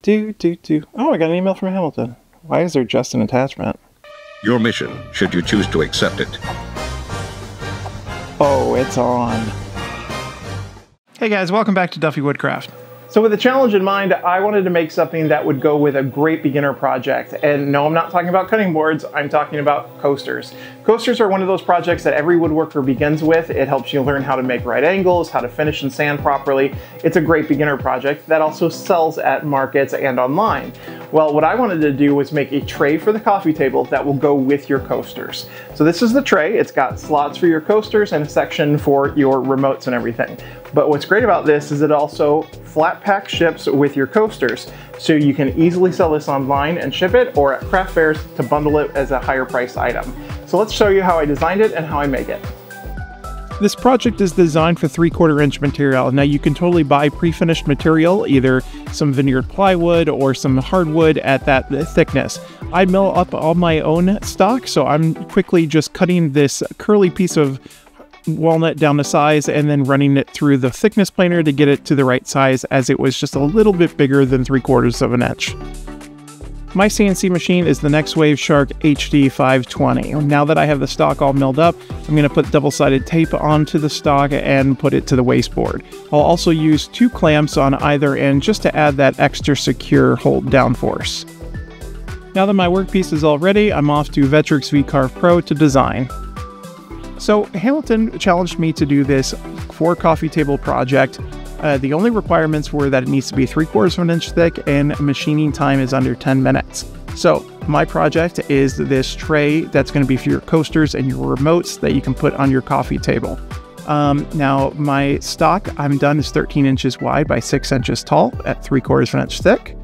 Oh, I got an email from Hamilton. Why is there just an attachment? Your mission, should you choose to accept it. Oh, it's on. Hey guys, welcome back to Duffey Woodcraft. So with a challenge in mind, I wanted to make something that would go with a great beginner project. And no, I'm not talking about cutting boards, I'm talking about coasters. Coasters are one of those projects that every woodworker begins with. It helps you learn how to make right angles, how to finish and sand properly. It's a great beginner project that also sells at markets and online. Well, what I wanted to do was make a tray for the coffee table that will go with your coasters. So this is the tray. It's got slots for your coasters and a section for your remotes and everything. But what's great about this is it also flat pack ships with your coasters. So you can easily sell this online and ship it, or at craft fairs to bundle it as a higher priced item. So let's show you how I designed it and how I make it. This project is designed for 3/4 inch material. Now you can totally buy pre-finished material, either some veneered plywood or some hardwood at that thickness. I mill up all my own stock, so I'm quickly just cutting this curly piece of walnut down to size and then running it through the thickness planer to get it to the right size, as it was just a little bit bigger than 3/4 of an inch. My CNC machine is the Next Wave Shark HD 520. Now that I have the stock all milled up, I'm going to put double-sided tape onto the stock and put it to the wasteboard. I'll also use 2 clamps on either end just to add that extra secure hold down force. Now that my workpiece is all ready, I'm off to Vectrix VCarve Pro to design. So Hamilton challenged me to do this 4 coffee table project. The only requirements were that it needs to be 3/4 of an inch thick and machining time is under 10 minutes. So my project is this tray that's going to be for your coasters and your remotes that you can put on your coffee table. Now my stock I'm done is 13 inches wide by 6 inches tall at 3/4 of an inch thick.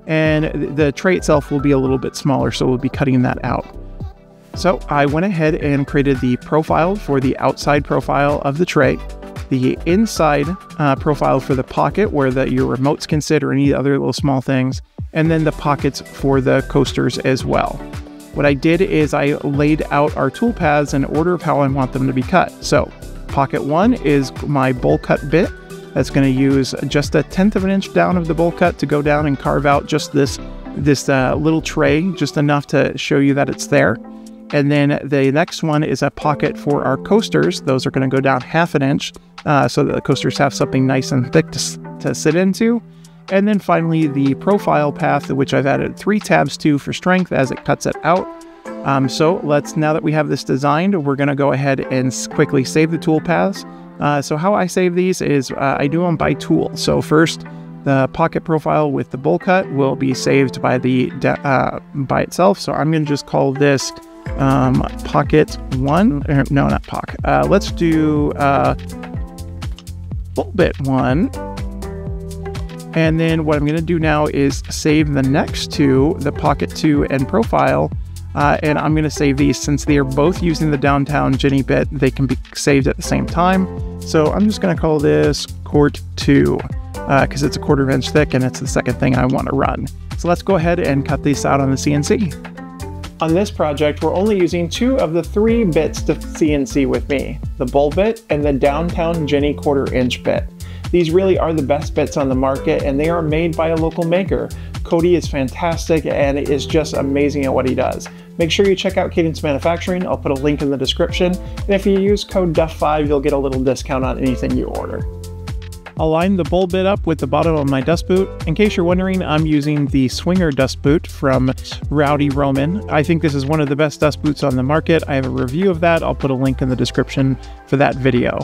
And the tray itself will be a little bit smaller, so we'll be cutting that out. So I went ahead and created the profile for the outside profile of the tray, the inside profile for the pocket where your remotes can sit or any other little small things, and then the pockets for the coasters as well. What I did is I laid out our tool paths in order of how I want them to be cut. So pocket 1 is my bowl cut bit. That's going to use just 1/10 of an inch down of the bowl cut to go down and carve out just this little tray, just enough to show you that it's there. And then the next one is a pocket for our coasters. Those are going to go down 1/2 inch so that the coasters have something nice and thick to sit into. And then finally the profile path, which I've added 3 tabs to for strength as it cuts it out. So now that we have this designed, we're going to go ahead and quickly save the tool paths. So how I save these is I do them by tool. So first, the pocket profile with the bowl cut will be saved by by itself. So I'm going to just call this pocket 1. No, not pocket. Let's do bowl bit 1. And then what I'm going to do now is save the next 2, the pocket 2 and profile. And I'm going to save these since they are both using the downtown Jenny bit. They can be saved at the same time. So I'm just going to call this Quart 2 because it's 1/4 inch thick and it's the second thing I want to run. So let's go ahead and cut these out on the CNC. On this project, we're only using 2 of the 3 bits to CNC with me, the bowl bit and the downtown Jenny 1/4 inch bit. These really are the best bits on the market and they are made by a local maker. Cody is fantastic and is just amazing at what he does. Make sure you check out Cadence Manufacturing. I'll put a link in the description. And if you use code DUFF5, you'll get a little discount on anything you order. I'll line the bowl bit up with the bottom of my dust boot. In case you're wondering, I'm using the Swinger dust boot from Rowdy Roman. I think this is one of the best dust boots on the market. I have a review of that. I'll put a link in the description for that video.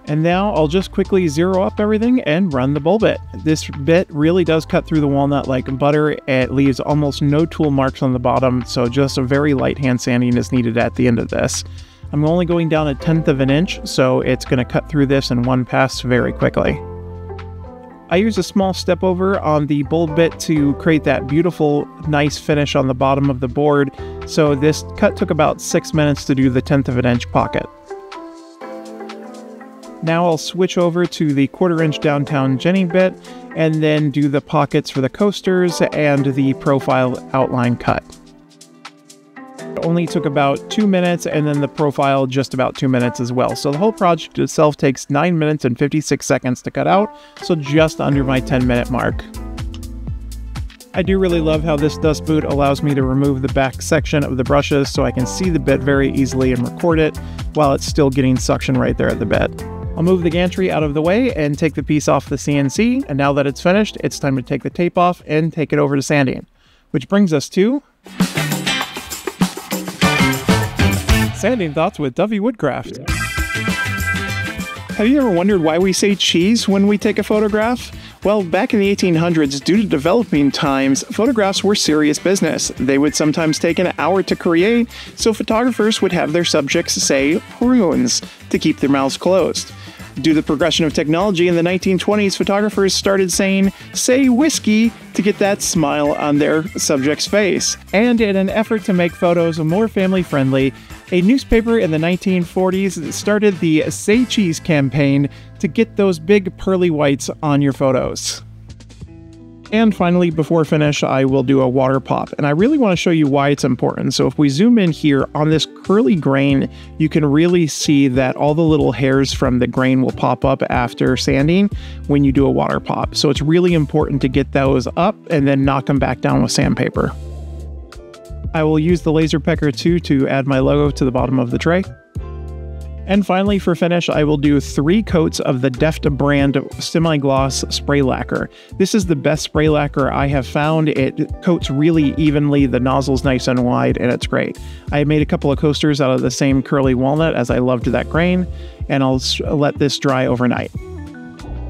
And now I'll just quickly zero up everything and run the bowl bit. This bit really does cut through the walnut like butter. It leaves almost no tool marks on the bottom, so just a very light hand sanding is needed at the end of this. I'm only going down 1/10 of an inch, so it's going to cut through this in one pass very quickly. I use a small step over on the bowl bit to create that beautiful, nice finish on the bottom of the board, so this cut took about 6 minutes to do the 1/10 of an inch pocket. Now I'll switch over to the 1/4 inch downtown Jenny bit and then do the pockets for the coasters and the profile outline cut. It only took about 2 minutes and then the profile just about 2 minutes as well. So the whole project itself takes 9 minutes and 56 seconds to cut out, so just under my 10-minute mark. I do really love how this dust boot allows me to remove the back section of the brushes so I can see the bit very easily and record it while it's still getting suction right there at the bit. I'll move the gantry out of the way and take the piece off the CNC, and now that it's finished, it's time to take the tape off and take it over to sanding. Which brings us to Sanding Thoughts with Duffey Woodcraft. Have you ever wondered why we say cheese when we take a photograph? Well, back in the 1800s, due to developing times, photographs were serious business. They would sometimes take an hour to create, so photographers would have their subjects say prunes to keep their mouths closed. Due to the progression of technology in the 1920s, photographers started saying, say whiskey, to get that smile on their subject's face. And in an effort to make photos more family-friendly, a newspaper in the 1940s started the Say Cheese campaign to get those big pearly whites on your photos. And finally, before finish, I will do a water pop, and I really want to show you why it's important. So if we zoom in here on this curly grain, you can really see that all the little hairs from the grain will pop up after sanding when you do a water pop. So it's really important to get those up and then knock them back down with sandpaper. I will use the laser pecker too to add my logo to the bottom of the tray. And finally, for finish, I will do 3 coats of the Deft brand semi-gloss spray lacquer. This is the best spray lacquer I have found. It coats really evenly, the nozzle's nice and wide, and it's great. I made a couple of coasters out of the same curly walnut as I loved that grain, and I'll let this dry overnight.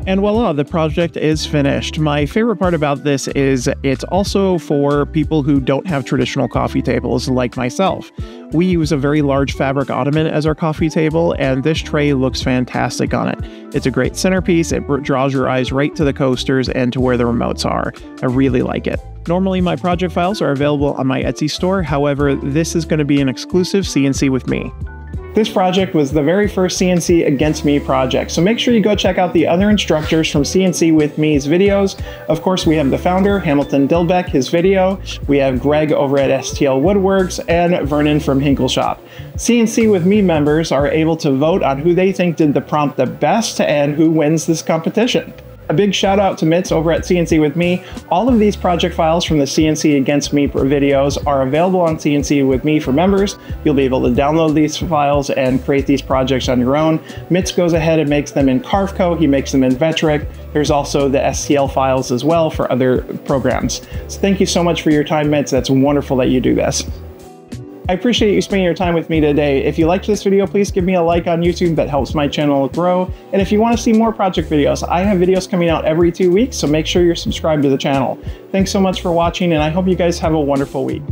And voila, the project is finished. My favorite part about this is it's also for people who don't have traditional coffee tables like myself. We use a very large fabric ottoman as our coffee table, and this tray looks fantastic on it. It's a great centerpiece. It draws your eyes right to the coasters and to where the remotes are. I really like it. Normally, my project files are available on my Etsy store. However, this is going to be an exclusive CNC with me. This project was the very first CNC Against Me project, so make sure you go check out the other instructors from CNC With Me's videos. Of course, we have the founder, Hamilton Dilbeck, his video. We have Greg over at STL Woodworks, and Vernon from Hinkle Shop. CNC With Me members are able to vote on who they think did the prompt the best and who wins this competition. A big shout out to Mitz over at CNC With Me. All of these project files from the CNC Against Me videos are available on CNC With Me for members. You'll be able to download these files and create these projects on your own. Mitz goes ahead and makes them in Carveco. He makes them in Vectric. There's also the STL files as well for other programs. So thank you so much for your time, Mitz. That's wonderful that you do this. I appreciate you spending your time with me today. If you liked this video, please give me a like on YouTube. That helps my channel grow. And if you want to see more project videos, I have videos coming out every 2 weeks, so make sure you're subscribed to the channel. Thanks so much for watching, and I hope you guys have a wonderful week.